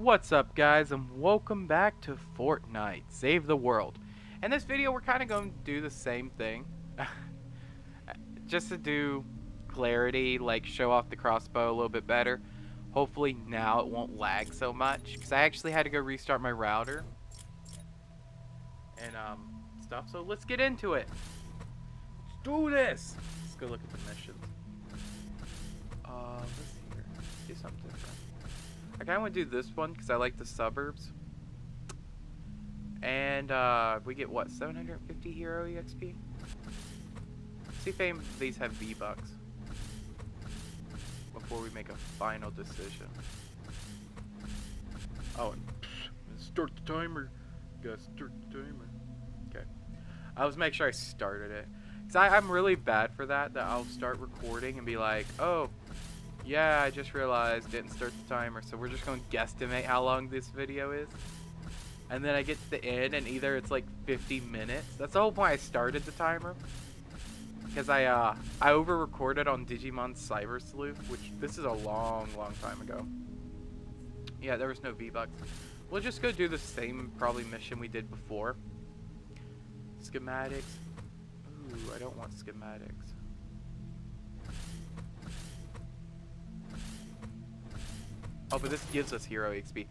What's up, guys, and welcome back to Fortnite Save the World. In this video we're kind of going to do the same thing just to do clarity, like show off the crossbow a little bit better. Hopefully now it won't lag so much, because I actually had to go restart my router and stuff. So let's get into it. Let's do this. Let's go look at the missions. Let's see here. Do something different. I kind of want to do this one because I like the suburbs. And we get what, 750 hero EXP? See if any of these have V-Bucks before we make a final decision. Oh, and start the timer. Gotta start the timer. Okay. I was make sure I started it. Because I'm really bad for that I'll start recording and be like, oh, yeah, I just realized didn't start the timer, so we're just going to guesstimate how long this video is. And then I get to the end and either it's like 50 minutes. That's the whole point I started the timer. Because I over-recorded on Digimon Cyber Sleuth, which this is a long time ago. Yeah, there was no V-Bucks. We'll just go do the same probably mission we did before. Schematics. Ooh, I don't want schematics. Oh, but this gives us hero XP.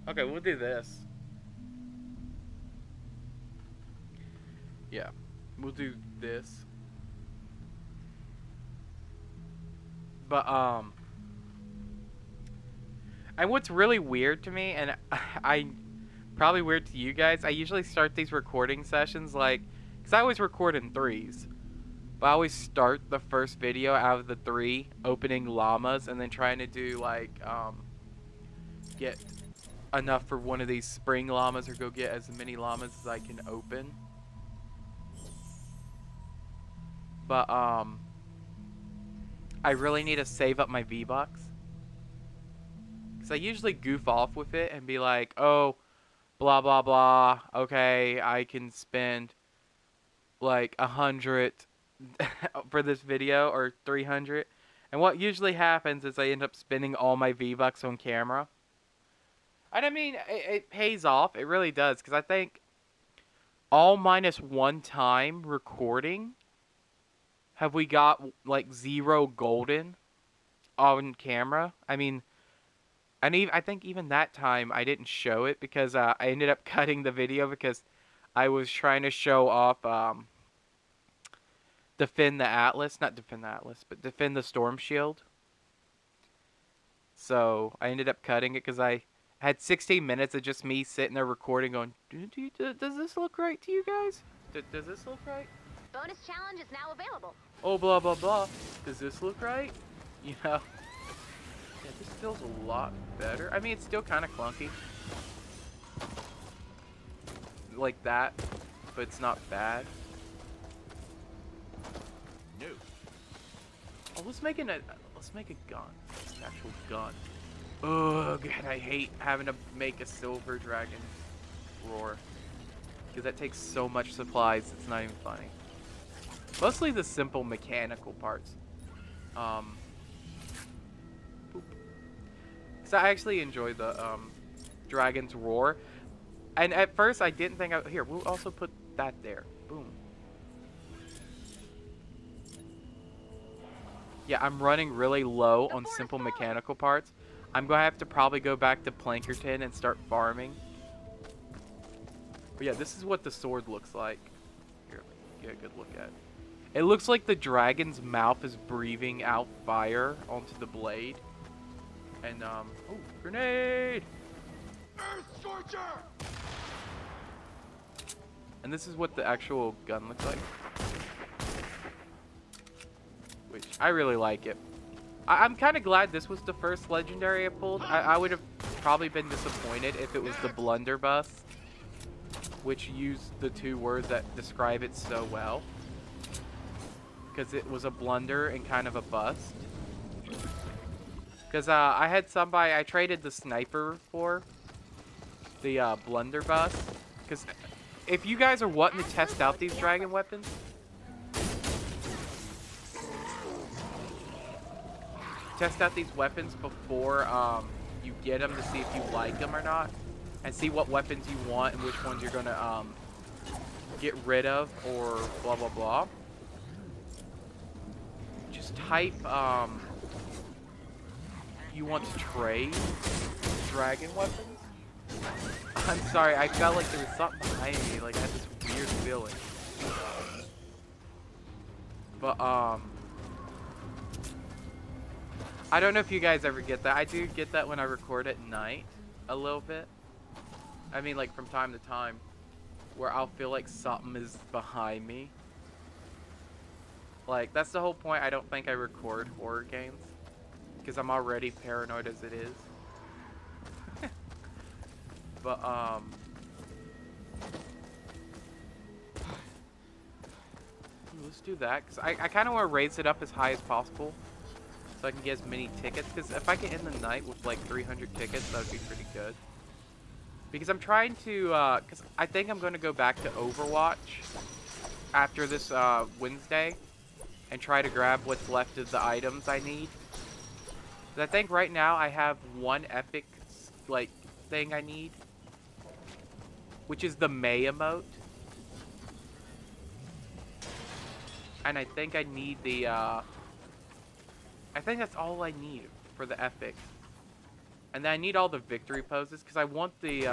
Okay, we'll do this. Yeah, we'll do this. But, and what's really weird to me, and probably weird to you guys, I usually start these recording sessions like, because I always record in threes. But I always start the first video out of the three, opening llamas, and then trying to do like, get enough for one of these spring llamas, or go get as many llamas as I can open. But I really need to save up my V-Bucks, because I usually goof off with it and be like, oh, blah blah blah, okay, I can spend like 100 for this video, or 300, and what usually happens is I end up spending all my V-Bucks on camera. And I mean, it pays off. It really does. Because I think all minus one time recording, have we got like 0 golden on camera. I mean, and I think even that time I didn't show it because I ended up cutting the video because I was trying to show off defend the Atlas. Not defend the Atlas, but defend the Storm Shield. So I ended up cutting it because I had 16 minutes of just me sitting there recording going, does this look right to you guys? Does this look right? Bonus challenge is now available. Oh, blah, blah, blah. Does this look right? You know? Yeah, this feels a lot better. I mean, it's still kind of clunky. Like that. But it's not bad. No. Oh, let's make a gun. An actual gun. Oh, God, I hate having to make a silver dragon roar. Because that takes so much supplies, it's not even funny. Mostly the simple mechanical parts. Because I actually enjoy the dragon's roar. And at first I didn't think here, we'll also put that there. Boom. Yeah, I'm running really low on simple mechanical parts. I'm going to have to probably go back to Plankerton and start farming. But yeah, this is what the sword looks like. Here, get a good look at it. It looks like the dragon's mouth is breathing out fire onto the blade. And, oh, grenade! Earth Scorcher! And this is what the actual gun looks like. Which, I really like it. I'm kind of glad this was the first legendary I pulled. I would have probably been disappointed if it was the blunderbuss, which used the two words that describe it so well. Because it was a blunder and kind of a bust. Because I had somebody, I traded the sniper for the blunderbuss. Because if you guys are wanting to test out these dragon weapons, test out these weapons before you get them to see if you like them or not, and see what weapons you want and which ones you're gonna get rid of or blah blah blah. Just type you want to trade dragon weapons. I'm sorry, I felt like there was something behind me, like I had this weird feeling. But I don't know if you guys ever get that. I do get that when I record at night a little bit. I mean, like from time to time, where I'll feel like something is behind me. Like, that's the whole point. I don't think I record horror games, because I'm already paranoid as it is. But let's do that, because I kind of want to raise it up as high as possible so I can get as many tickets, because if I can end the night with like 300 tickets, that would be pretty good. Because I'm trying to, because I think I'm going to go back to Overwatch after this Wednesday and try to grab what's left of the items I need. I think right now I have one epic like thing I need, which is the May emote. And I think I need the I think that's all I need for the epic. And then I need all the victory poses, because I want the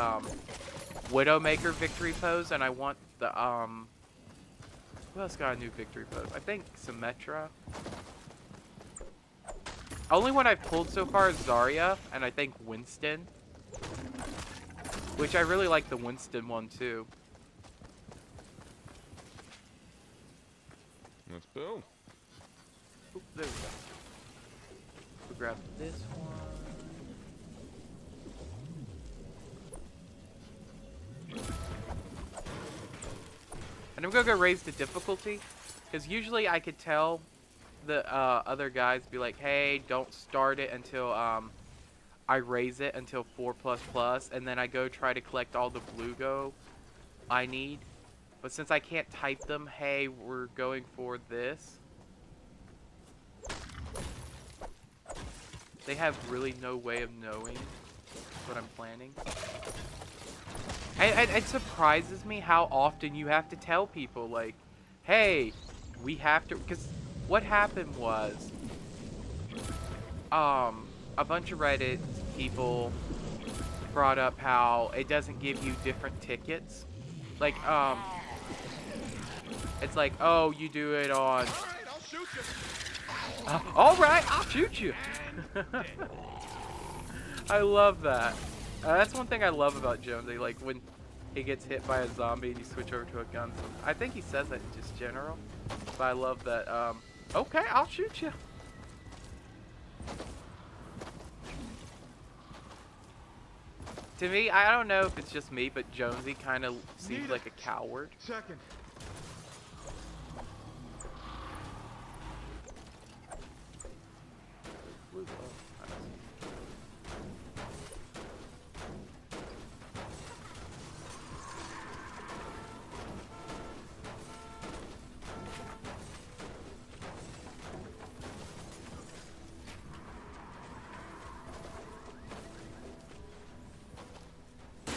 Widowmaker victory pose, and I want the who else got a new victory pose? I think Symmetra. Only one I've pulled so far is Zarya, and I think Winston. Which I really like the Winston one too. Let's build. Oop, there we go. We'll grab this one. And I'm gonna go raise the difficulty, because usually I could tell the other guys, be like, hey, don't start it until I raise it until 4++, and then I go try to collect all the blue go I need. But since I can't type them, hey, we're going for this, they have really no way of knowing what I'm planning. And it surprises me how often you have to tell people, like, hey, we have to, because what happened was, a bunch of Reddit people brought up how it doesn't give you different tickets. Like, it's like, oh, you do it on... Alright, I'll shoot you! I love that. That's one thing I love about Jonesy, like when he gets hit by a zombie and you switch over to a gun. So I think he says that in just general, but I love that, okay, I'll shoot you. To me, I don't know if it's just me, but Jonesy kind of seems like a coward. Second.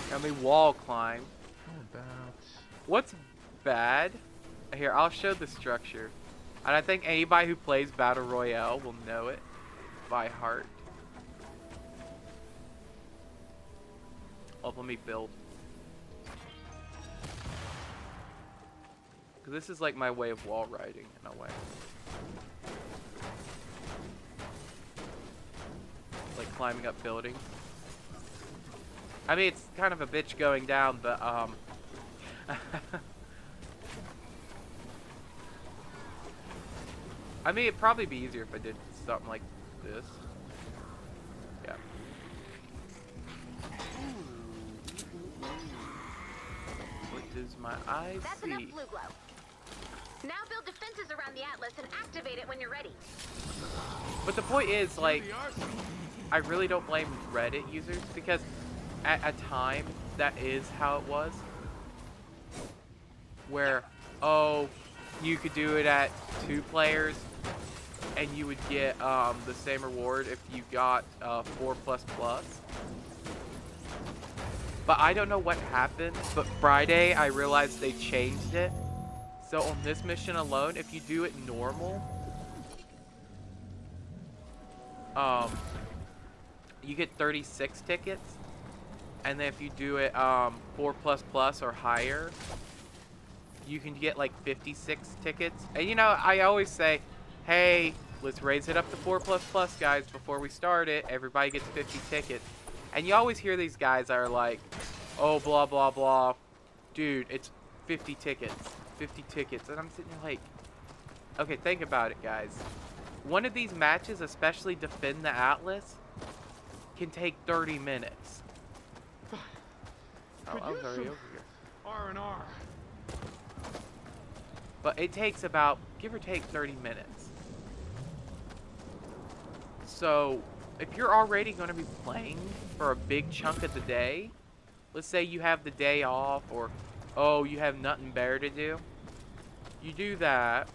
Got me wall climb. How about... What's bad? Here, I'll show the structure. And I think anybody who plays Battle Royale will know it by heart. Oh, let me build. Because this is like my way of wall riding in a way. Like climbing up buildings. I mean, it's kind of a bitch going down, but, I mean, it'd probably be easier if I did something like this. Yeah. What does my eyes That's see? enough blue glow. Now build defenses around the Atlas and activate it when you're ready. But the point is, like, I really don't blame Reddit users, because at a time, that is how it was. Where, oh, you could do it at 2 players, and you would get the same reward if you got 4++. But I don't know what happened, but Friday I realized they changed it. So on this mission alone, if you do it normal, you get 36 tickets. And then if you do it 4++ or higher, you can get like 56 tickets. And you know, I always say, hey, let's raise it up to 4++, guys, before we start it. Everybody gets 50 tickets. And you always hear these guys that are like, oh, blah, blah, blah. Dude, it's 50 tickets. 50 tickets. And I'm sitting there like, okay, think about it, guys. One of these matches, especially Defend the Atlas, can take 30 minutes. Oh, I was already over here. R&R. But it takes about, give or take, 30 minutes. So, if you're already going to be playing for a big chunk of the day, let's say you have the day off, or, oh, you have nothing better to do. You do that.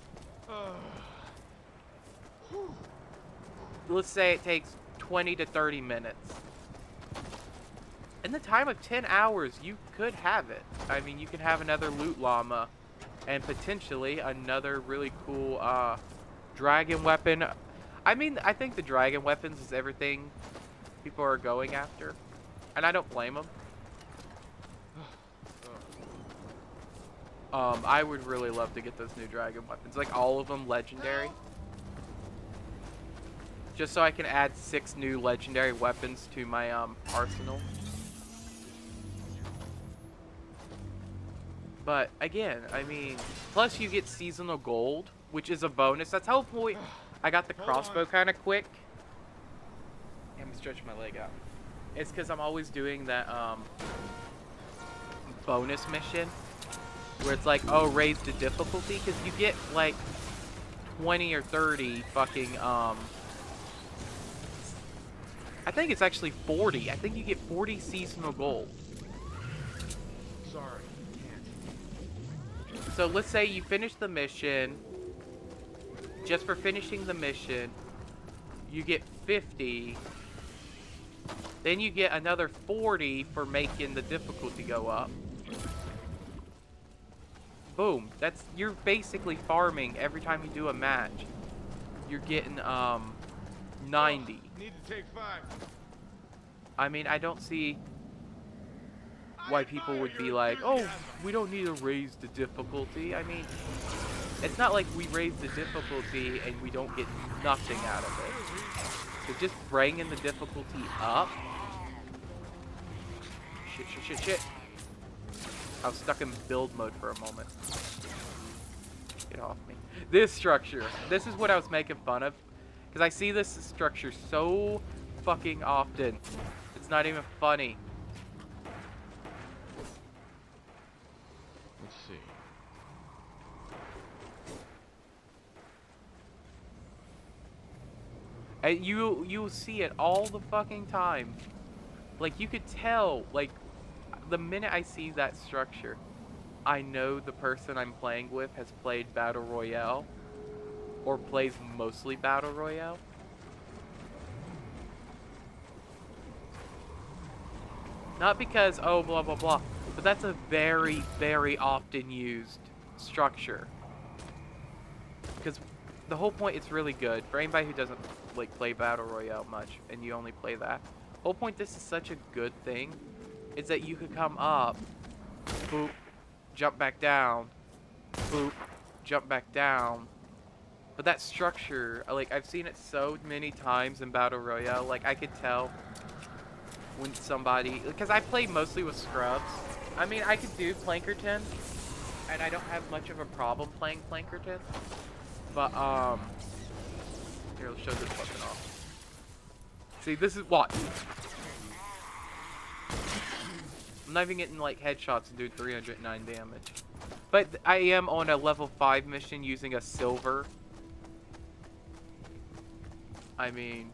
Let's say it takes 20 to 30 minutes. In the time of 10 hours, you could have it. I mean, you can have another loot llama and potentially another really cool dragon weapon. I mean, I think the dragon weapons is everything people are going after, and I don't blame them. I would really love to get those new dragon weapons, like all of them legendary. Just so I can add 6 new legendary weapons to my arsenal. But again, I mean, plus you get seasonal gold, which is a bonus. That's how point I got the crossbow kind of quick. I'm stretching my leg out. It's because I'm always doing that bonus mission where it's like, oh, raise the difficulty, because you get like 20 or 30 fucking I think it's actually 40. I think you get 40 seasonal gold. Sorry, can't. So let's say you finish the mission. Just for finishing the mission, you get 50. Then you get another 40 for making the difficulty go up. Boom. You're basically farming every time you do a match. You're getting 90. Oh, need to take 5. I mean, I don't see why people would be like, oh, we don't need to raise the difficulty. I mean, it's not like we raise the difficulty and we don't get nothing out of it. So just bringing the difficulty up. Shit. I was stuck in build mode for a moment. Get off me. This structure. This is what I was making fun of. Because I see this structure so fucking often. It's not even funny. Let's see. And you'll see it all the fucking time. Like, you could tell, like, the minute I see that structure, I know the person I'm playing with has played Battle Royale. Or plays mostly Battle Royale. Not because, oh, blah, blah, blah. But that's a very, very often used structure. Because the whole point, it's really good. For anybody who doesn't, like, play Battle Royale much, and you only play that. The whole point, this is such a good thing, is that you could come up, boop, jump back down, boop, jump back down. But that structure, like, I've seen it so many times in Battle Royale, like, I could tell when somebody, because I play mostly with scrubs. I mean, I could do Plankerton, and I don't have much of a problem playing Plankerton. But, here, let's show this weapon off. See, this is what? I'm not even getting, like, headshots and doing 309 damage. But I am on a level 5 mission using a silver. I mean,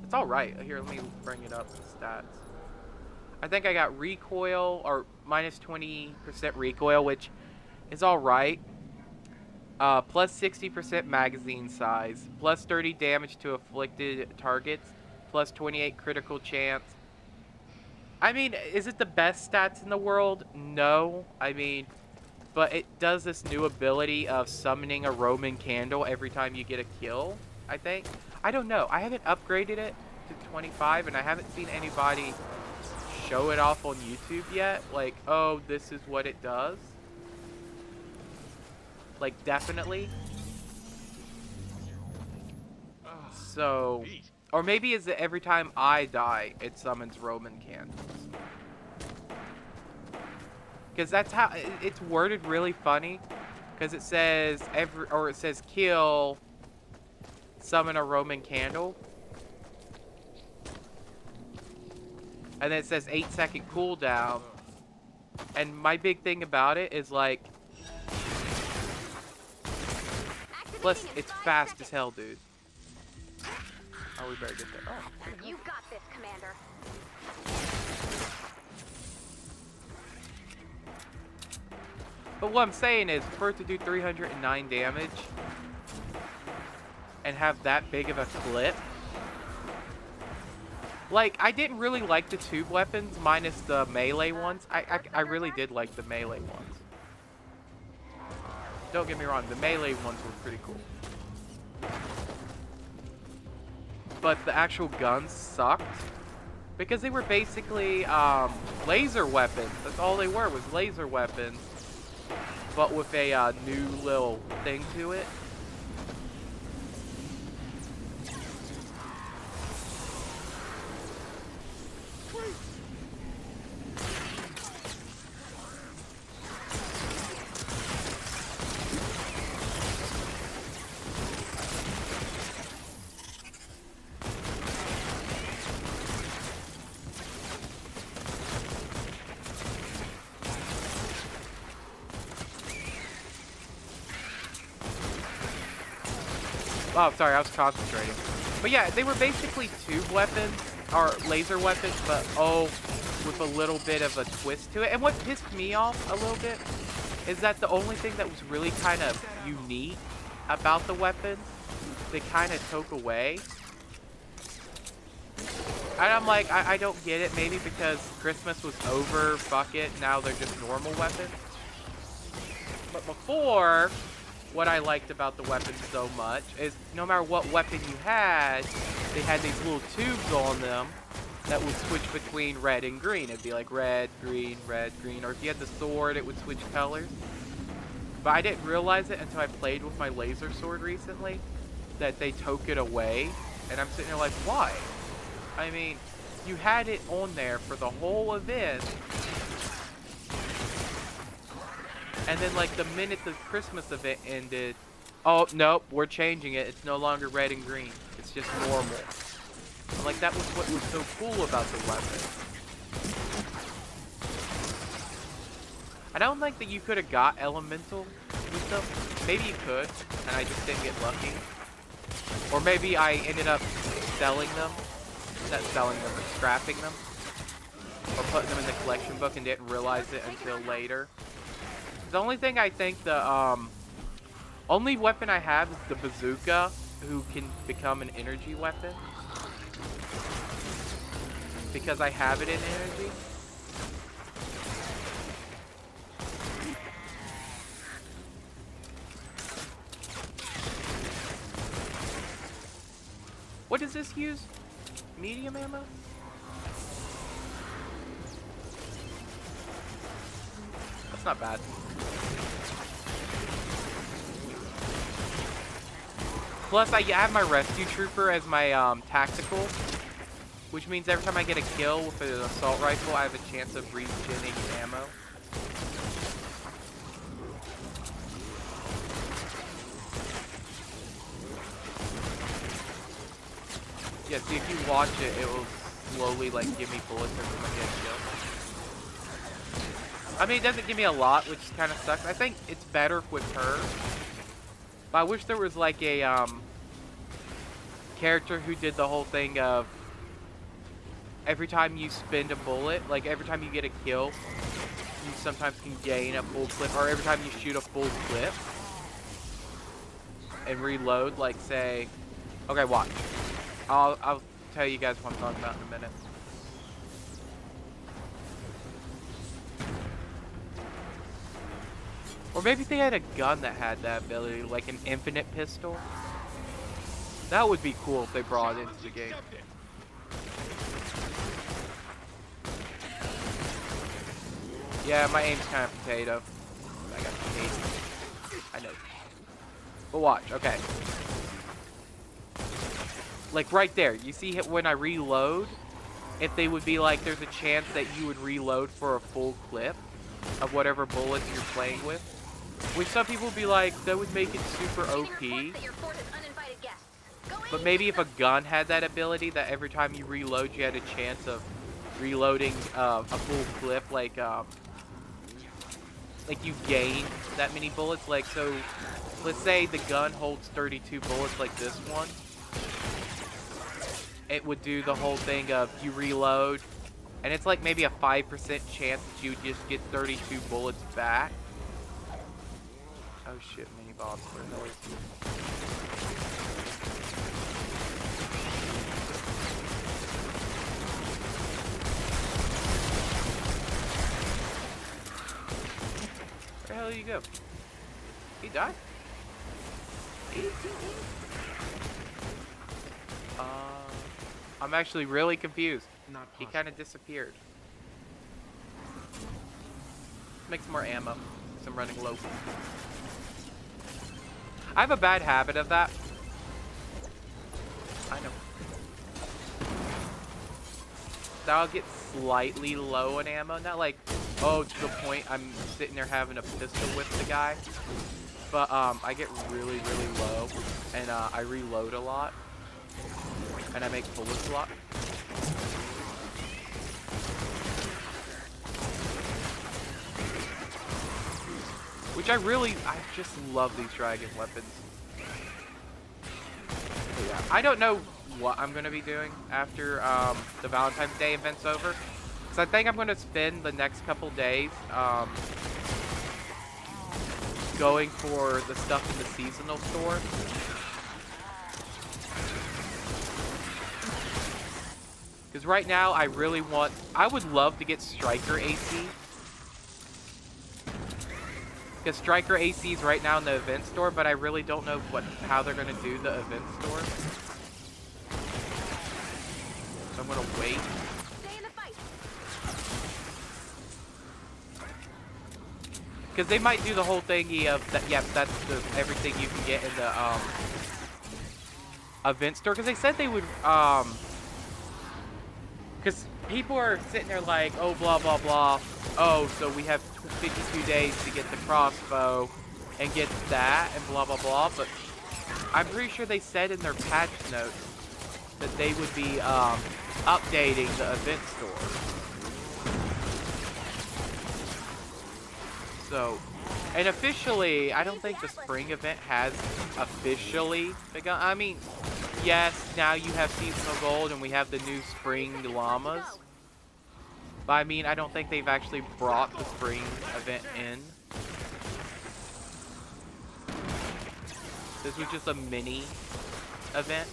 it's alright. Here, let me bring it up, the stats. I think I got recoil, or minus 20% recoil, which is alright. Plus 60% magazine size, plus 30 damage to afflicted targets, plus 28 critical chance. I mean, is it the best stats in the world? No. I mean, but it does this new ability of summoning a Roman candle every time you get a kill, I think. I don't know. I haven't upgraded it to 25, and I haven't seen anybody show it off on YouTube yet. Like, oh, this is what it does. Like, definitely. So, or maybe is it every time I die, it summons Roman candles? Because that's how it's worded really funny. Because it says it says kill, summon a Roman candle, and then it says 8-second cooldown. And my big thing about it is like, plus it's fast as hell, dude. Oh, we better get there. Oh, You got this, Commander. but what I'm saying is, for it to do 309 damage and have that big of a clip, like, I didn't really like the tube weapons minus the melee ones. I really did like the melee ones. Don't get me wrong, the melee ones were pretty cool. But the actual guns sucked because they were basically laser weapons. That's all they were, was laser weapons, but with a new little thing to it. Oh, sorry, I was concentrating. But yeah, they were basically tube weapons, or laser weapons, but oh, with a little bit of a twist to it. And what pissed me off a little bit is that the only thing that was really kind of unique about the weapons, they kind of took away. And I'm like, I don't get it. Maybe because Christmas was over, fuck it, now they're just normal weapons. But before, what I liked about the weapons so much is no matter what weapon you had, they had these little tubes on them that would switch between red and green. It'd be like red, green, or if you had the sword, it would switch colors. But I didn't realize it until I played with my laser sword recently, that they took it away. And I'm sitting there like, why? I mean, you had it on there for the whole event. And then, like, the minute the Christmas event ended, oh, nope, we're changing it. It's no longer red and green. It's just normal. And, like, that was what was so cool about the weapon. I don't think that you could have got elemental with them. Maybe you could, and I just didn't get lucky. Or maybe I ended up selling them. Not selling them, but scrapping them. Or putting them in the collection book and didn't realize it until later. The only thing I think the only weapon I have is the bazooka, who can become an energy weapon. Because I have it in energy. What does this use? Medium ammo? That's not bad. Plus, I have my rescue trooper as my tactical, which means every time I get a kill with an assault rifle, I have a chance of regenerating ammo. Yeah, see, if you watch it, it will slowly, like, give me bullets every time I get a kill. I mean, it doesn't give me a lot, which kind of sucks. I think it's better with her. But I wish there was, like, a, character who did the whole thing of every time you spend a bullet, like, every time you get a kill, you sometimes can gain a full clip, or every time you shoot a full clip. and reload, like say, okay, watch. I'll tell you guys what I'm talking about in a minute. Or maybe they had a gun that had that ability, like an infinite pistol. That would be cool if they brought it into the game. Yeah, my aim's kind of potato. I got potato. I know. But watch, okay. Like right there, you see when I reload, if they would be like, there's a chance that you would reload for a full clip of whatever bullets you're playing with. Which some people would be like, that would make it super OP. But maybe if a gun had that ability, that every time you reload, you had a chance of reloading a full clip, like you gain that many bullets. Like, so, let's say the gun holds 32 bullets like this one. It would do the whole thing of you reload, and it's like maybe a 5% chance that you just get 32 bullets back. Oh shit, mini boss, where the hell is he? Where the hell did he go? He died? I'm actually really confused. He kind of disappeared. Make some more ammo, because I'm running low. I have a bad habit of that. I know. That I'll get slightly low on ammo. Not like, oh, to the point I'm sitting there having a pistol whip the guy. But I get really, really low. And I reload a lot. And I make bullets a lot. Which I just love these dragon weapons. But yeah, I don't know what I'm going to be doing after the Valentine's Day event's over. Because I think I'm going to spend the next couple days going for the stuff in the seasonal store. Because right now, I would love to get Striker AC. Because Striker AC is right now in the event store, but I really don't know how they're going to do the event store. So I'm going to wait. Stay in the fight. Because they might do the whole thingy of that. Yep, that's everything you can get in the event store. Because they said they would. Because people are sitting there like, oh, blah blah blah. Oh, so we have 52 days to get the crossbow and get that and blah blah blah. But I'm pretty sure they said in their patch notes that they would be updating the event store. So, and officially, I don't think the spring event has officially begun. I mean, yes, now you have seasonal gold and we have the new spring llamas. But I mean, I don't think they've actually brought the spring event in. This was just a mini event.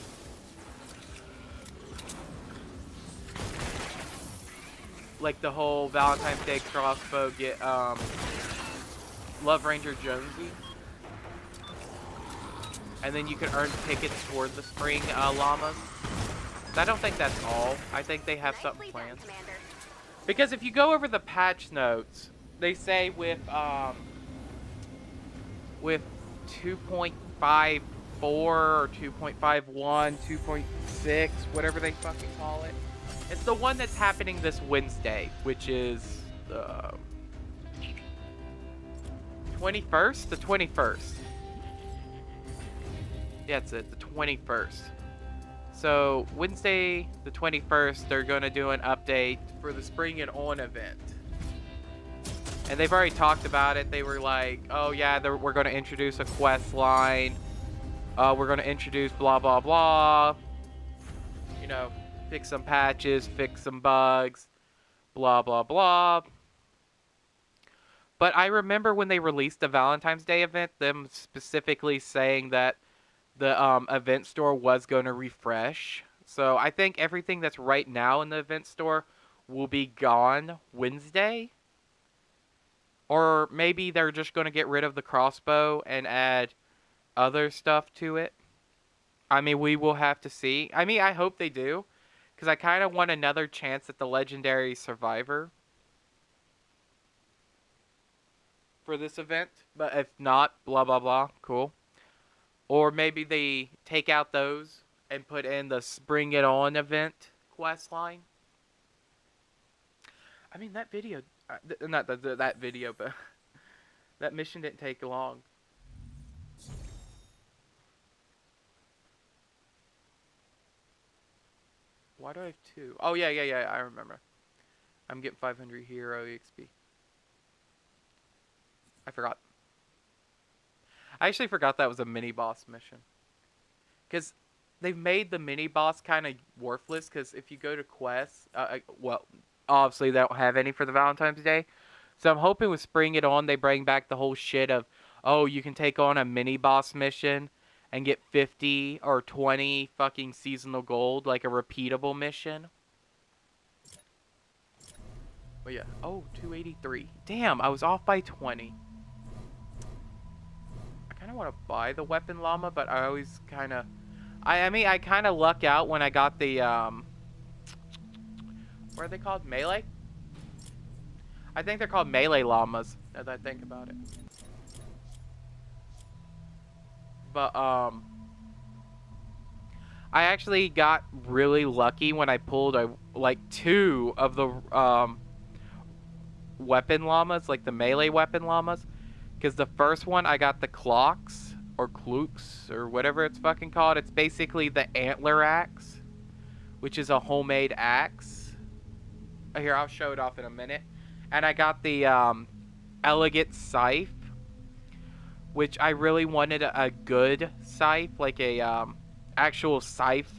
Like the whole Valentine's Day crossbow get Love Ranger Jonesy. And then you can earn tickets toward the spring llamas. I don't think that's all. I think they have something planned. Because if you go over the patch notes, they say with 2.54 or 2.51, 2.6, whatever they fucking call it. It's the one that's happening this Wednesday, which is the 21st? The 21st. Yeah, it's it, the 21st. So, Wednesday, the 21st, they're going to do an update for the Spring and On event. And they've already talked about it. They were like, oh yeah, we're going to introduce a quest line. We're going to introduce blah, blah, blah. You know, fix some patches, fix some bugs, blah, blah, blah. But I remember when they released the Valentine's Day event, them specifically saying that the event store was going to refresh. So I think everything that's right now in the event store will be gone Wednesday. Or maybe they're just going to get rid of the crossbow and add other stuff to it. I mean, we will have to see. I mean, I hope they do. Because I kind of want another chance at the legendary survivor for this event. But if not, blah, blah, blah. Cool. Or maybe they take out those and put in the Bring It On event quest line. I mean, that video, not that video, but that mission didn't take long. Why do I have two? Oh, yeah, I remember. I'm getting 500 hero EXP. I forgot. I actually forgot that was a mini boss mission. Because they've made the mini boss kind of worthless. Because if you go to quests, well, obviously they don't have any for the Valentine's Day. So I'm hoping with Spring It On, they bring back the whole shit of, oh, you can take on a mini boss mission and get 50 or 20 fucking seasonal gold, like a repeatable mission. But yeah. Oh, 283. Damn, I was off by 20. I kind of want to buy the weapon llama, but I always kind of... I mean, I kind of luck out when I got the, what are they called? Melee? I think they're called melee llamas, now that I think about it. But, I actually got really lucky when I pulled, like, 2 of the, weapon llamas, like the melee weapon llamas. Because the first one, I got the clocks, or klooks, or whatever it's fucking called. It's basically the antler axe, which is a homemade axe. Here, I'll show it off in a minute. And I got the elegant scythe, which I really wanted a good scythe, like a actual scythe,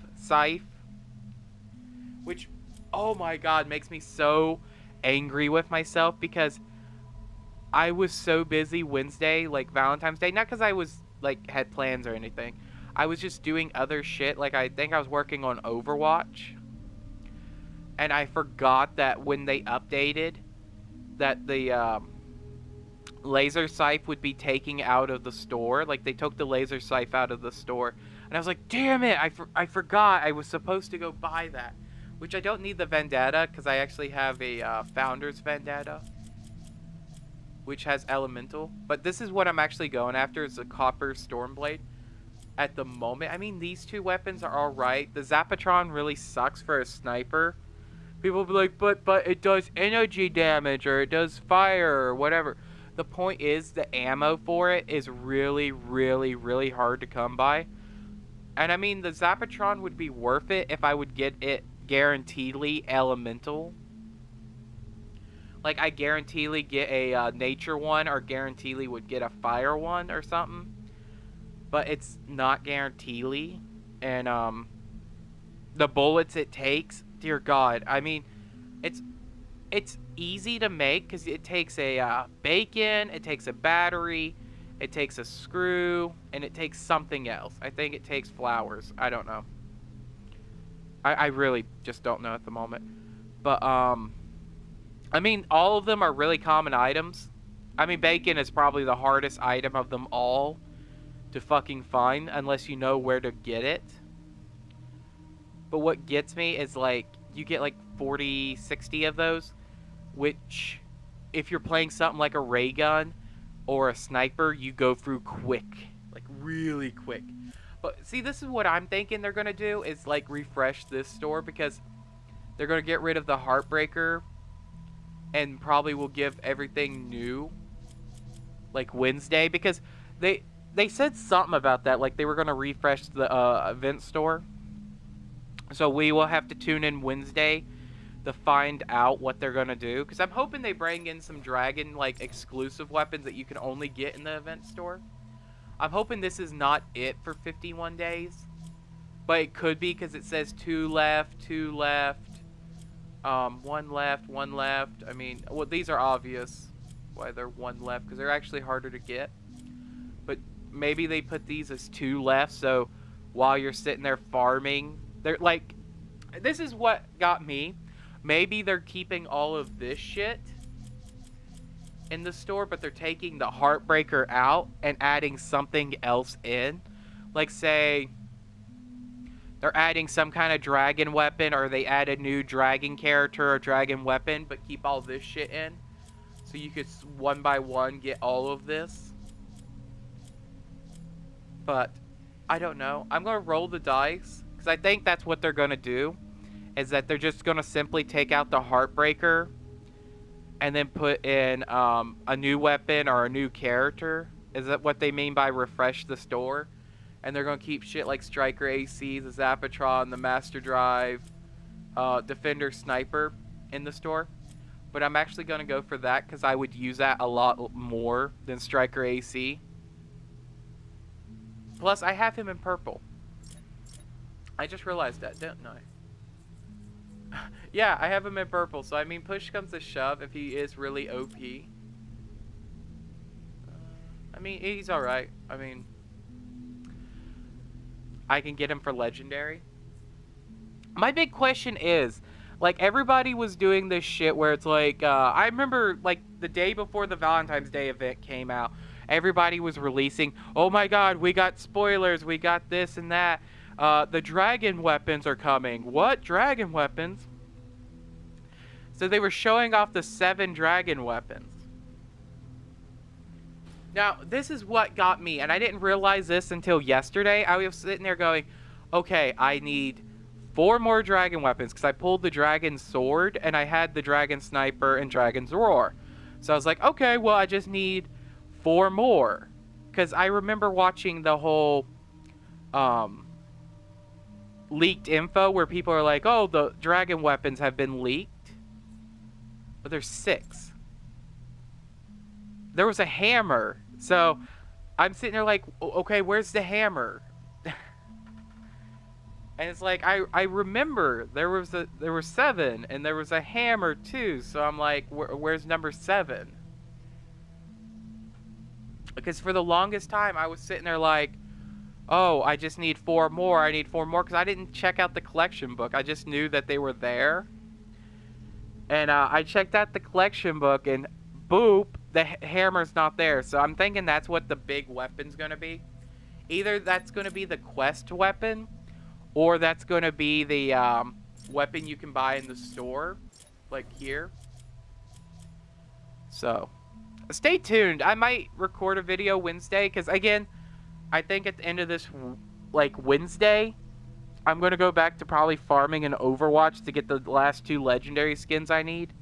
which, oh my god, makes me so angry with myself because I was so busy Wednesday, like Valentine's Day, not because I was like had plans or anything. I was just doing other shit. Like I think I was working on Overwatch, and I forgot that when they updated that the laser scythe would be taking out of the store. Like they took the laser scythe out of the store, and I was like, damn it, I forgot I was supposed to go buy that. Which I don't need the vendetta because I actually have a founder's vendetta, which has elemental. But this is what I'm actually going after, is a copper stormblade at the moment. I mean, these two weapons are alright. The Zapatron really sucks for a sniper. People will be like, but it does energy damage, or it does fire, or whatever. The point is, the ammo for it is really, really, really hard to come by. And I mean, the Zapatron would be worth it if I would get it guaranteedly elemental. Like, I guaranteedly get a nature one, or guaranteedly would get a fire one, or something. But it's not guaranteedly. And, the bullets it takes, dear God. I mean, it's easy to make, because it takes a, bacon, it takes a battery, it takes a screw, and it takes something else. I think it takes flowers. I don't know. I really just don't know at the moment. But, I mean, all of them are really common items. I mean, bacon is probably the hardest item of them all to fucking find, unless you know where to get it. But what gets me is, like, you get, like, 40, 60 of those, which, if you're playing something like a ray gun or a sniper, you go through quick. Like, really quick. But, see, this is what I'm thinking they're gonna do, is, like, refresh this store, because they're gonna get rid of the Heartbreaker and probably will give everything new, like Wednesday, because they said something about that, like they were gonna refresh the event store. So we will have to tune in Wednesday to find out what they're gonna do, because I'm hoping they bring in some dragon like exclusive weapons that you can only get in the event store. I'm hoping this is not it for 51 days, but it could be, because it says 2 left, 2 left. 1 left, 1 left. I mean, well, these are obvious why they're 1 left, because they're actually harder to get. But maybe they put these as 2 left, so while you're sitting there farming, they're like, this is what got me. Maybe they're keeping all of this shit in the store, but they're taking the Heartbreaker out and adding something else in. Like, say, they're adding some kind of dragon weapon, or they add a new dragon character or dragon weapon, but keep all this shit in. So you could one by one get all of this. But I don't know. I'm going to roll the dice, because I think that's what they're going to do. Is that they're just going to simply take out the Heartbreaker and then put in a new weapon or a new character. Is that what they mean by refresh the store? And they're going to keep shit like Striker AC, the Zapatron, the Master Drive, Defender Sniper in the store. But I'm actually going to go for that because I would use that a lot more than Striker AC. Plus, I have him in purple. I just realized that, don't I? Yeah, I have him in purple. So, I mean, push comes to shove if he is really OP. I mean, he's alright. I mean, I can get him for legendary. My big question is, like, everybody was doing this shit where it's like, I remember, like, the day before the Valentine's Day event came out, everybody was releasing, oh my god, we got spoilers, we got this and that, the dragon weapons are coming. What? Dragon weapons? So they were showing off the 7 dragon weapons. Now, this is what got me, and I didn't realize this until yesterday. I was sitting there going, okay, I need 4 more dragon weapons, because I pulled the dragon sword, and I had the dragon sniper and dragon's roar. So I was like, okay, well, I just need 4 more. Because I remember watching the whole leaked info where people are like, oh, the dragon weapons have been leaked. But there's 6. There was a hammer. So I'm sitting there like, okay, where's the hammer? And it's like, I remember there were 7 and there was a hammer too. So I'm like, where's number 7? Because for the longest time I was sitting there like, oh, I just need 4 more. I need 4 more, because I didn't check out the collection book. I just knew that they were there. And I checked out the collection book, and boop, the hammer's not there. So I'm thinking that's what the big weapon's going to be. Either that's going to be the quest weapon, or that's going to be the weapon you can buy in the store, like here. So, stay tuned. I might record a video Wednesday, because again, I think at the end of this, like, Wednesday, I'm going to go back to probably farming in Overwatch to get the last 2 legendary skins I need.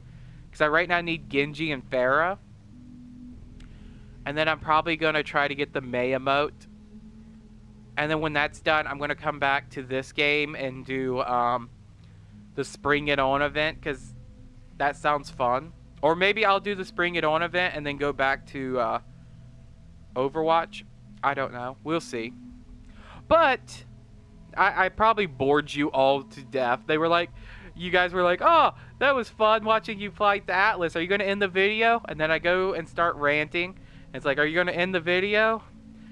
Because I right now need Genji and Pharah. And then I'm probably going to try to get the May emote. And then when that's done, I'm going to come back to this game and do the Spring It On event, because that sounds fun. Or maybe I'll do the Spring It On event and then go back to Overwatch. I don't know. We'll see. But I probably bored you all to death. They were like, you guys were like, oh, that was fun watching you fight the Atlas. Are you going to end the video? And then I go and start ranting. It's like, are you going to end the video?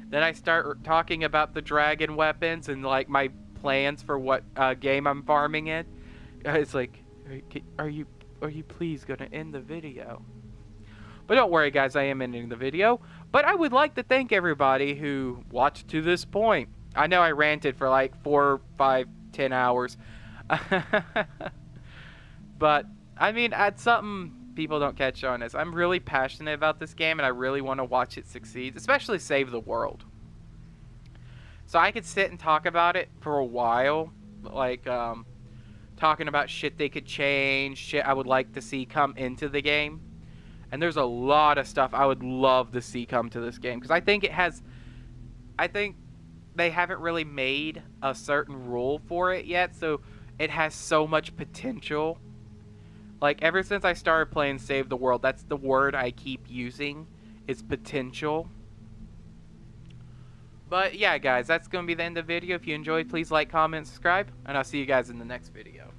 Then I start talking about the dragon weapons and like my plans for what game I'm farming in. It's like, are you please going to end the video? But don't worry, guys, I am ending the video. But I would like to thank everybody who watched to this point. I know I ranted for like 4, 5, 10 hours. But, I mean, that's something people don't catch on is I'm really passionate about this game, and I really want to watch it succeed, especially save the world. So I could sit and talk about it for a while, like, talking about shit they could change, shit I would like to see come into the game. And there's a lot of stuff I would love to see come to this game, because I think they haven't really made a certain rule for it yet, so it has so much potential. Like, ever since I started playing Save the World, that's the word I keep using, is potential. But yeah, guys, that's going to be the end of the video. If you enjoyed, please like, comment, subscribe, and I'll see you guys in the next video.